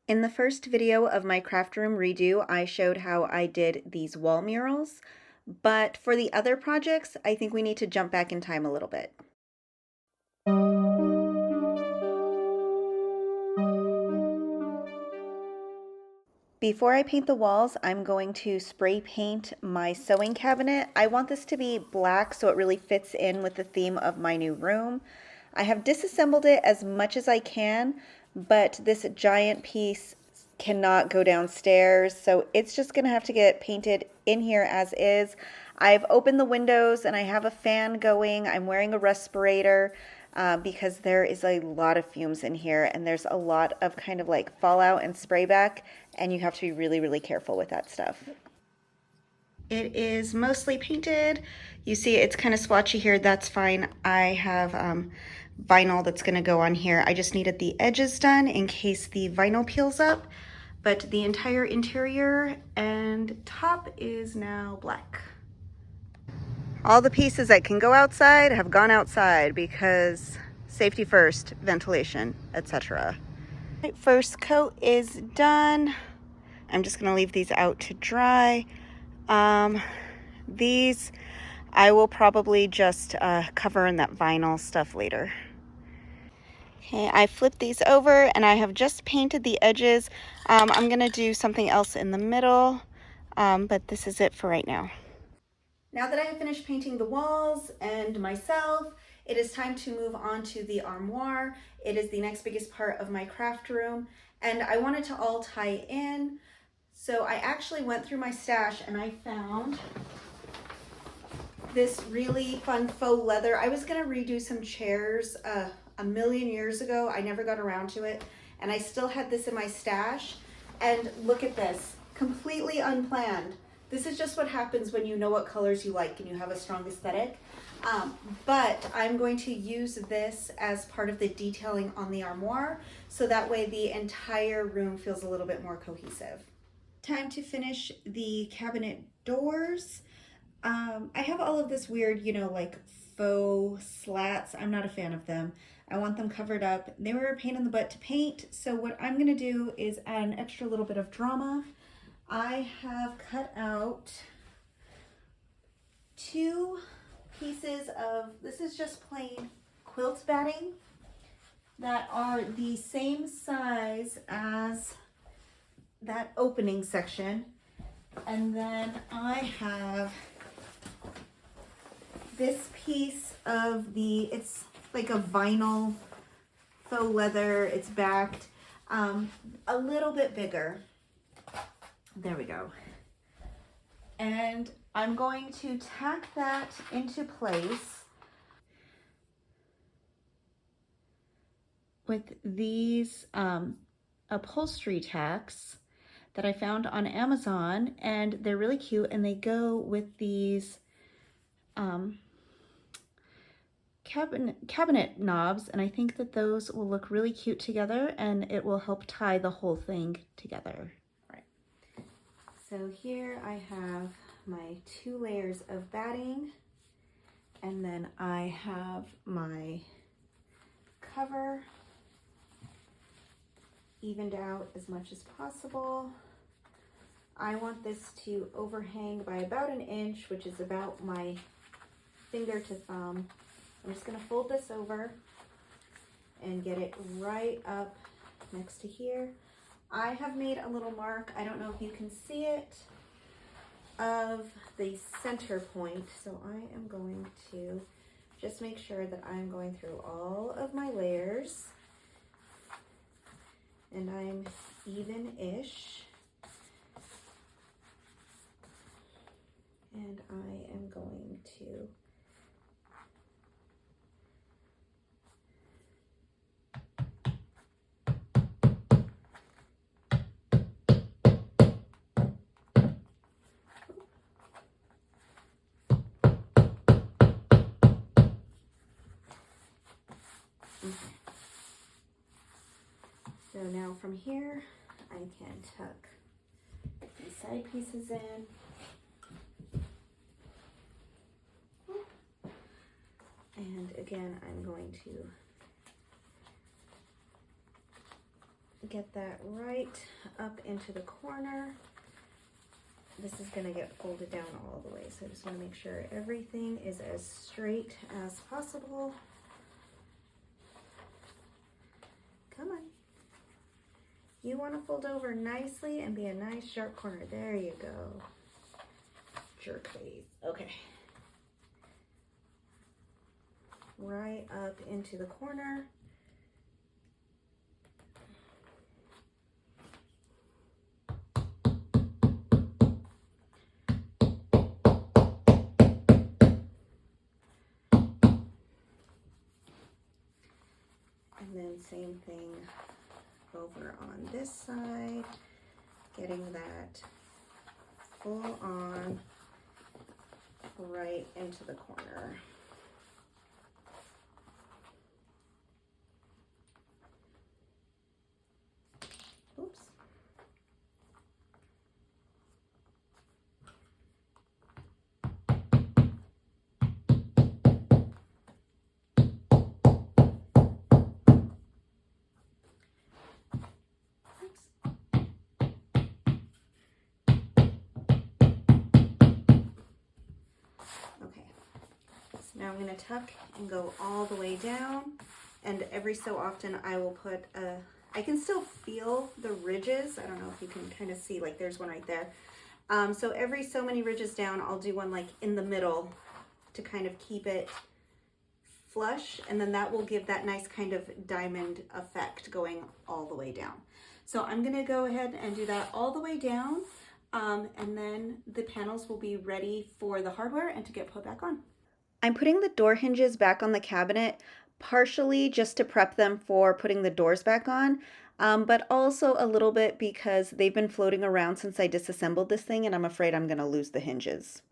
In the first video of my craft room redo, I showed how I did these wall murals, but for the other projects, I think we need to jump back in time a little bit. Before I paint the walls, I'm going to spray paint my sewing cabinet. I want this to be black so it really fits in with the theme of my new room. I have disassembled it as much as I can, but this giant piece cannot go downstairs, so it's just gonna have to get painted in here as is. I've opened the windows and I have a fan going. I'm wearing a respirator because there is a lot of fumes in here and there's a lot of kind of like fallout and spray back, and you have to be really, really careful with that stuff. It is mostly painted. You see it's kind of splotchy here. That's fine. I have vinyl that's going to go on here. I just needed the edges done in case the vinyl peels up, but the entire interior and top is now black. All the pieces that can go outside have gone outside because safety first, ventilation, etc. First coat is done. I'm just going to leave these out to dry. These I will probably just cover in that vinyl stuff later. Okay, I flipped these over and I have just painted the edges. I'm gonna do something else in the middle, but this is it for right now. Now that I have finished painting the walls and myself, it is time to move on to the armoire. It is the next biggest part of my craft room, and I want it to all tie in. So I actually went through my stash and I found this really fun faux leather. I was gonna redo some chairs a million years ago. I never got around to it, and I still had this in my stash. And look at this, completely unplanned. This is just what happens when you know what colors you like and you have a strong aesthetic. But I'm going to use this as part of the detailing on the armoire, so that way the entire room feels a little bit more cohesive. Time to finish the cabinet doors. I have all of this weird, you know, like faux slats. I'm not a fan of them. I want them covered up. They were a pain in the butt to paint, so what I'm gonna do is add an extra little bit of drama. I have cut out 2 pieces of, this is just plain quilt batting that are the same size as that opening section. And then I have this piece of it's like a vinyl faux leather, it's backed, a little bit bigger. There we go. And I'm going to tack that into place with these upholstery tacks that I found on Amazon, and they're really cute, and they go with these cabinet knobs, and I think that those will look really cute together and it will help tie the whole thing together. All right. So here I have my 2 layers of batting, and then I have my cover evened out as much as possible. I want this to overhang by about 1 inch, which is about my finger to thumb. I'm just gonna fold this over and get it right up next to here. I have made a little mark, I don't know if you can see it, of the center point. So I am going to just make sure that I'm going through all of my layers and I'm even-ish. And I am going to So now from here, I can tuck these side pieces in. And again, I'm going to get that right up into the corner. This is going to get folded down all the way, so I just want to make sure everything is as straight as possible. Come on. You want to fold over nicely and be a nice sharp corner. There you go. Jerk face. Okay. Right up into the corner. And then same thing over on this side, getting that full on right into the corner. Oops. Now I'm going to tuck and go all the way down, and every so often I will put I can still feel the ridges. I don't know if you can kind of see, like there's one right there. So every so many ridges down, I'll do one like in the middle to kind of keep it flush, and then that will give that nice kind of diamond effect going all the way down. So I'm going to go ahead and do that all the way down, and then the panels will be ready for the hardware and to get put back on. I'm putting the door hinges back on the cabinet, partially just to prep them for putting the doors back on, but also a little bit because they've been floating around since I disassembled this thing and I'm afraid I'm going to lose the hinges.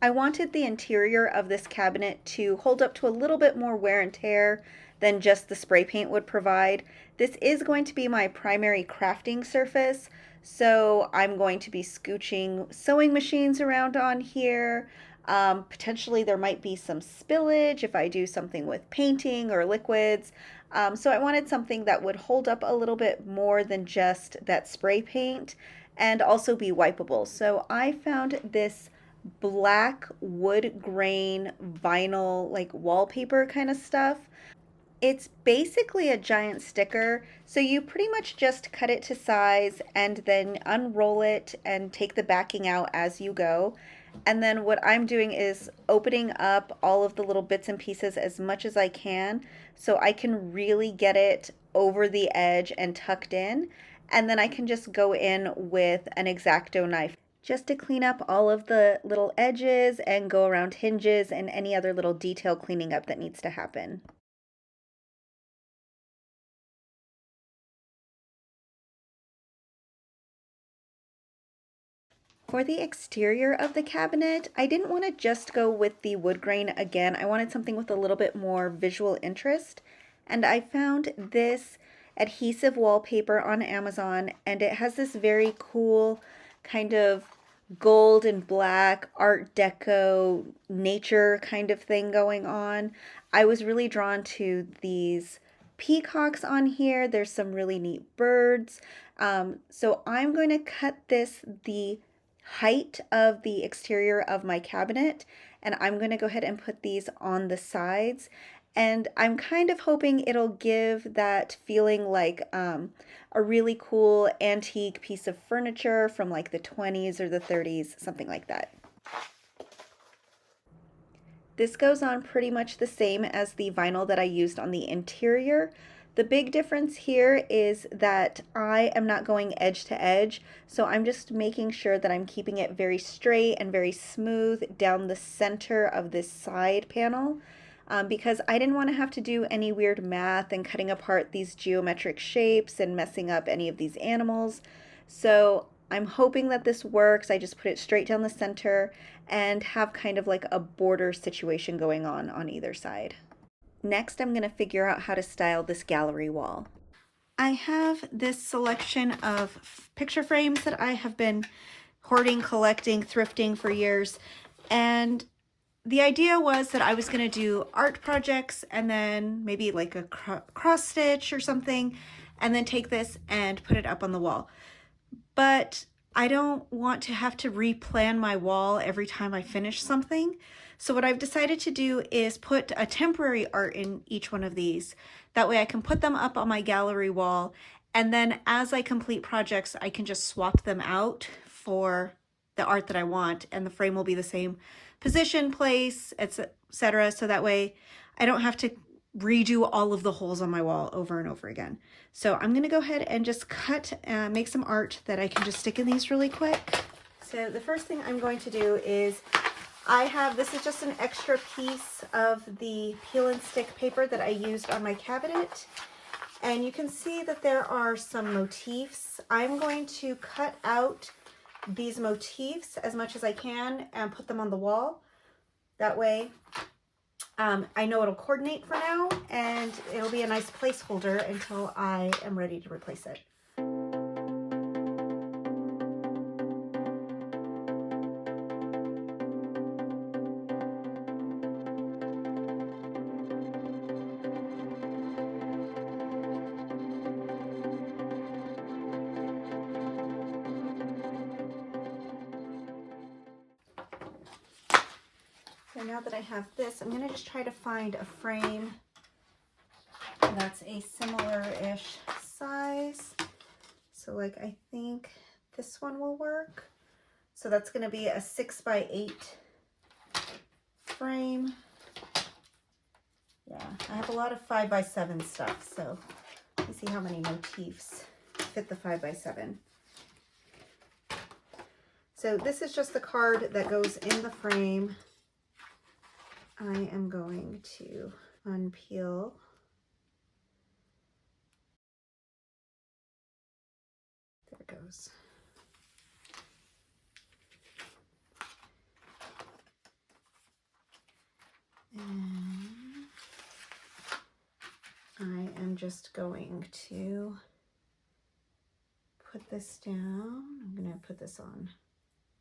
I wanted the interior of this cabinet to hold up to a little bit more wear and tear than just the spray paint would provide. This is going to be my primary crafting surface, so I'm going to be scooching sewing machines around on here. Potentially there might be some spillage if I do something with painting or liquids. So I wanted something that would hold up a little bit more than just that spray paint and also be wipeable. So I found this black wood grain vinyl like wallpaper kind of stuff. It's basically a giant sticker, so you pretty much just cut it to size and then unroll it and take the backing out as you go. And then what I'm doing is opening up all of the little bits and pieces as much as I can so I can really get it over the edge and tucked in. And then I can just go in with an X-Acto knife just to clean up all of the little edges and go around hinges and any other little detail cleaning up that needs to happen. For the exterior of the cabinet, I didn't want to just go with the wood grain again. I wanted something with a little bit more visual interest. And I found this adhesive wallpaper on Amazon, and it has this very cool kind of gold and black art deco nature kind of thing going on. I was really drawn to these peacocks on here. There's some really neat birds. So I'm going to cut this the height of the exterior of my cabinet, and I'm going to go ahead and put these on the sides, and I'm kind of hoping it'll give that feeling like a really cool antique piece of furniture from like the 20s or the 30s, something like that. This goes on pretty much the same as the vinyl that I used on the interior. The big difference here is that I am not going edge to edge, so I'm just making sure that I'm keeping it very straight and very smooth down the center of this side panel, because I didn't want to have to do any weird math and cutting apart these geometric shapes and messing up any of these animals. So I'm hoping that this works. I just put it straight down the center and have kind of like a border situation going on either side. Next, I'm going to figure out how to style this gallery wall. I have this selection of picture frames that I have been hoarding, collecting, thrifting for years. And the idea was that I was going to do art projects and then maybe like a cross stitch or something. and then take this and put it up on the wall. But I don't want to have to replan my wall every time I finish something. So what I've decided to do is put a temporary art in each one of these. That way I can put them up on my gallery wall, and then as I complete projects, I can just swap them out for the art that I want, and the frame will be the same position, place, etc. So that way I don't have to redo all of the holes on my wall over and over again. So I'm gonna go ahead and just make some art that I can just stick in these really quick. So the first thing I'm going to do is this is just an extra piece of the peel and stick paper that I used on my cabinet. And you can see that there are some motifs. I'm going to cut out these motifs as much as I can and put them on the wall. That way I know it'll coordinate for now, and it'll be a nice placeholder until I am ready to replace it. So now that I have this, I'm going to just try to find a frame that's a similar-ish size. So like I think this one will work. So that's going to be a 6x8 frame. Yeah, I have a lot of 5x7 stuff, so let me see how many motifs fit the 5x7. So this is just the card that goes in the frame. I am going to unpeel. There it goes. And I am just going to put this down. I'm going to put this on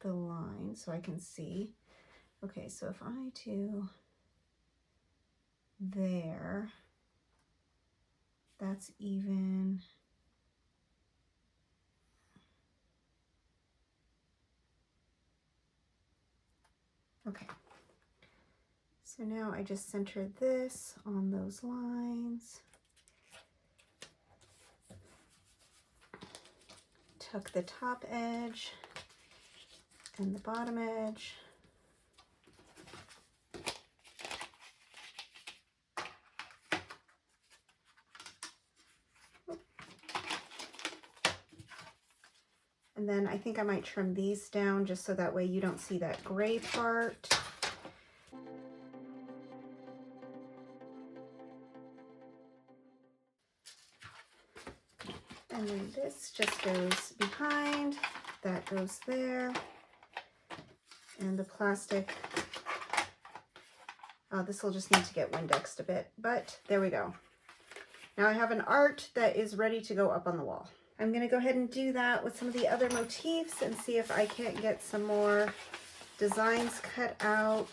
the line so I can see. Okay, so if I do there, that's even. Okay, so now I just centered this on those lines, tuck the top edge and the bottom edge. And then I think I might trim these down just so that way you don't see that gray part. And then this just goes behind, that goes there. And the plastic, this will just need to get Windexed a bit, but there we go. Now I have an art that is ready to go up on the wall. I'm going to go ahead and do that with some of the other motifs and see if I can't get some more designs cut out.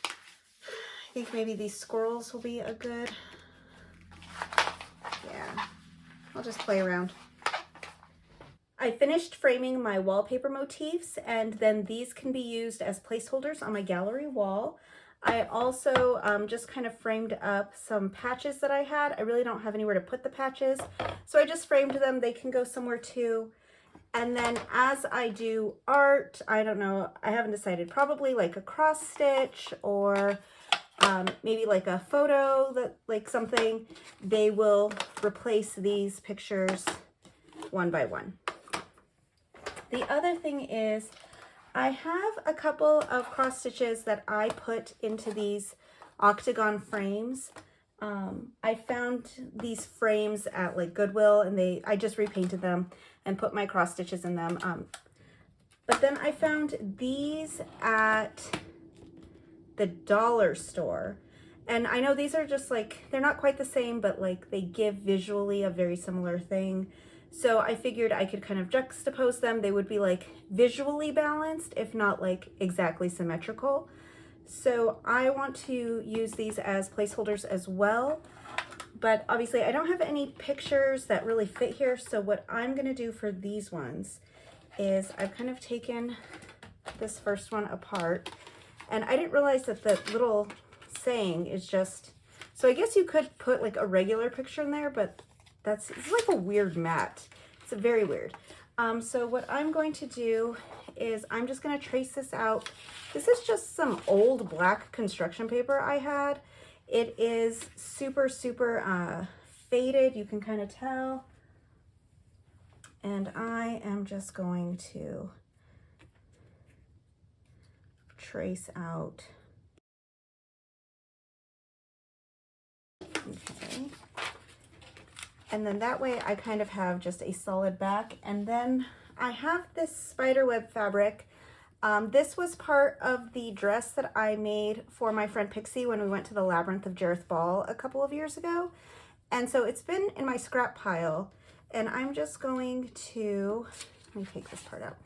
I think maybe these squirrels will be a good, yeah, I'll just play around. I finished framing my wallpaper motifs, and then these can be used as placeholders on my gallery wall. I also just kind of framed up some patches that I had. I really don't have anywhere to put the patches, so I just framed them. They can go somewhere too. And then as I do art, I don't know, I haven't decided, probably like a cross stitch or maybe like a photo, that like something, they will replace these pictures one by one. The other thing is, I have a couple of cross stitches that I put into these octagon frames. I found these frames at like Goodwill, and I just repainted them and put my cross stitches in them. But then I found these at the dollar store. And I know these are just like, they're not quite the same, but like they give visually a very similar thing. So I figured I could kind of juxtapose them. They would be like visually balanced, if not like exactly symmetrical. So I want to use these as placeholders as well. But obviously I don't have any pictures that really fit here. So what I'm gonna do for these ones is I've kind of taken this first one apart, and I didn't realize that the little saying is just, so I guess you could put like a regular picture in there, but it's like a weird mat. It's very weird. So what I'm going to do is I'm just gonna trace this out. This is just some old black construction paper I had. It is super, super faded, you can kind of tell. And I am just going to trace out. Okay. And then that way I kind of have just a solid back. And then I have this spiderweb fabric. This was part of the dress that I made for my friend Pixie when we went to the Labyrinth of Jareth Ball a couple of years ago. And so it's been in my scrap pile, and I'm just going to, let me take this part out,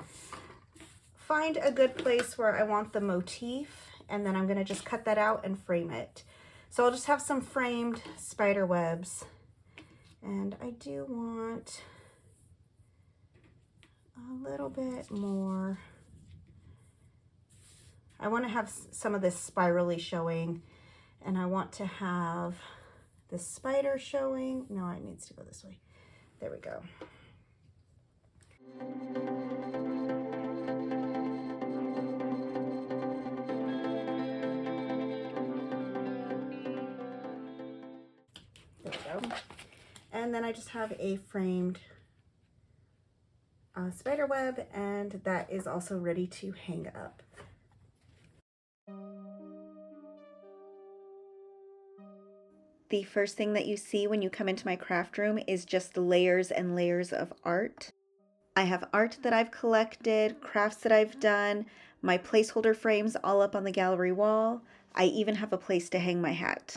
find a good place where I want the motif, and then I'm gonna just cut that out and frame it. So I'll just have some framed spider webs. And I do want a little bit more. I want to have some of this spirally showing, and I want to have the spider showing. No, it needs to go this way. There we go. There we go. And then I just have a framed spider web, and that is also ready to hang up. The first thing that you see when you come into my craft room is just layers and layers of art. I have art that I've collected, crafts that I've done, my placeholder frames all up on the gallery wall. I even have a place to hang my hat.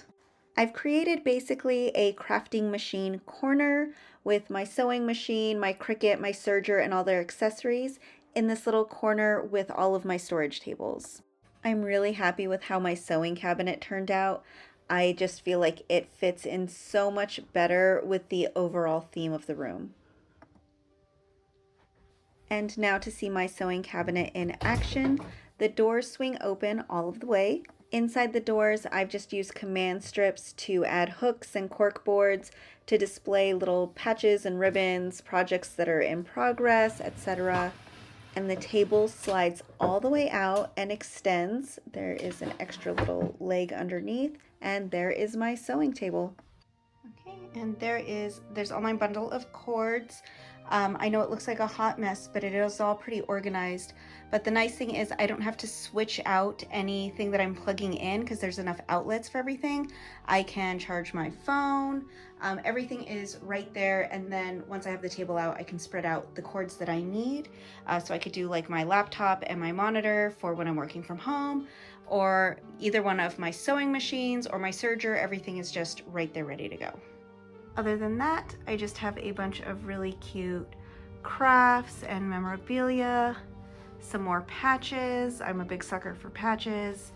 I've created basically a crafting machine corner with my sewing machine, my Cricut, my serger, and all their accessories in this little corner with all of my storage tables. I'm really happy with how my sewing cabinet turned out. I just feel like it fits in so much better with the overall theme of the room. And now to see my sewing cabinet in action. The doors swing open all of the way. Inside the doors, I've just used command strips to add hooks and cork boards to display little patches and ribbons, projects that are in progress, etc. And the table slides all the way out and extends. There is an extra little leg underneath, and there is my sewing table. Okay, and there's all my bundle of cords. I know it looks like a hot mess, but it is all pretty organized. But the nice thing is I don't have to switch out anything that I'm plugging in because there's enough outlets for everything. I can charge my phone. Everything is right there. And then once I have the table out, I can spread out the cords that I need. So I could do like my laptop and my monitor for when I'm working from home, or either one of my sewing machines or my serger. Everything is just right there ready to go. Other than that, I just have a bunch of really cute crafts and memorabilia, some more patches. I'm a big sucker for patches.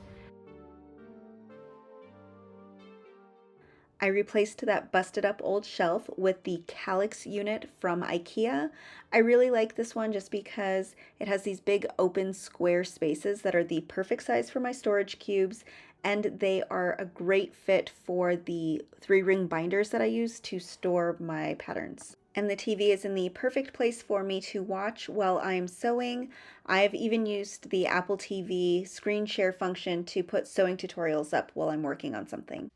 I replaced that busted up old shelf with the Kallax unit from IKEA. I really like this one just because it has these big open square spaces that are the perfect size for my storage cubes, and they are a great fit for the 3-ring binders that I use to store my patterns. And the TV is in the perfect place for me to watch while I'm sewing. I've even used the Apple TV screen share function to put sewing tutorials up while I'm working on something.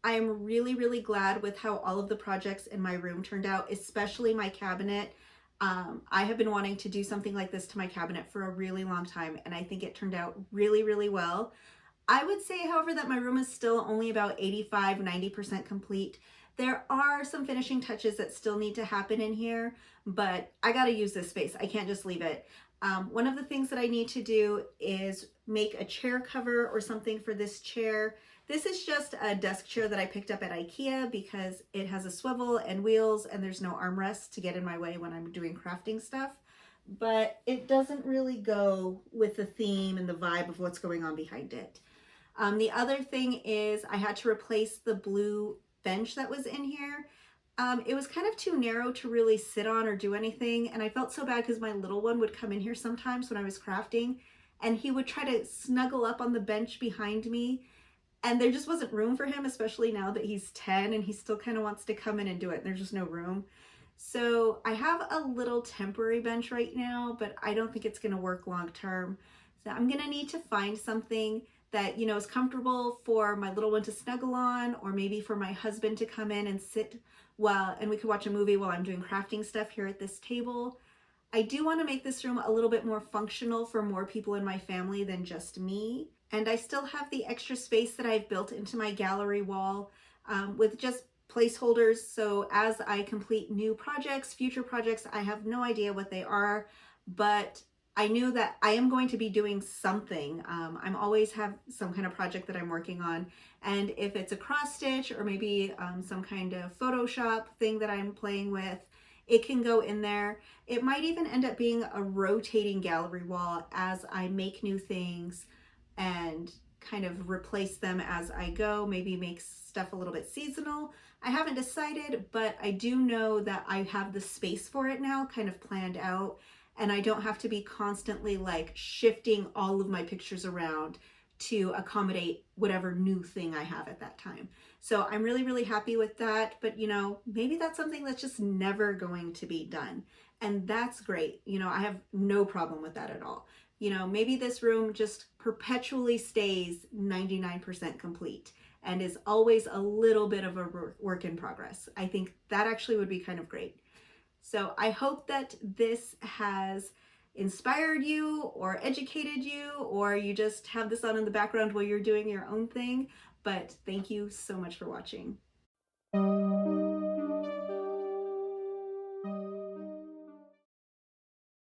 I'm really, really glad with how all of the projects in my room turned out, especially my cabinet. I have been wanting to do something like this to my cabinet for a really long time, and I think it turned out really, really well. I would say, however, that my room is still only about 85–90% complete. There are some finishing touches that still need to happen in here, but I gotta use this space. I can't just leave it. One of the things that I need to do is make a chair cover or something for this chair. This is just a desk chair that I picked up at IKEA because it has a swivel and wheels and there's no armrests to get in my way when I'm doing crafting stuff. But it doesn't really go with the theme and the vibe of what's going on behind it. The other thing is I had to replace the blue bench that was in here. It was kind of too narrow to really sit on or do anything, and I felt so bad because my little one would come in here sometimes when I was crafting, and he would try to snuggle up on the bench behind me, and there just wasn't room for him, especially now that he's 10 and he still kind of wants to come in and do it, and there's just no room. So I have a little temporary bench right now, but I don't think it's going to work long term. So I'm going to need to find something that, you know, is comfortable for my little one to snuggle on, or maybe for my husband to come in and sit while, and we could watch a movie while I'm doing crafting stuff here at this table. I do want to make this room a little bit more functional for more people in my family than just me. And I still have the extra space that I've built into my gallery wall with just placeholders. So as I complete new projects, future projects, I have no idea what they are, but I knew that I am going to be doing something. I'm always have some kind of project that I'm working on. And if it's a cross stitch or maybe some kind of Photoshop thing that I'm playing with, it can go in there. It might even end up being a rotating gallery wall as I make new things and kind of replace them as I go, maybe make stuff a little bit seasonal. I haven't decided, but I do know that I have the space for it now kind of planned out, and I don't have to be constantly like shifting all of my pictures around to accommodate whatever new thing I have at that time. So I'm really, really happy with that. But you know, maybe that's something that's just never going to be done. And that's great. You know, I have no problem with that at all. You know, maybe this room just perpetually stays 99% complete and is always a little bit of a work in progress. I think that actually would be kind of great. So I hope that this has inspired you or educated you, or you just have this on in the background while you're doing your own thing. But thank you so much for watching.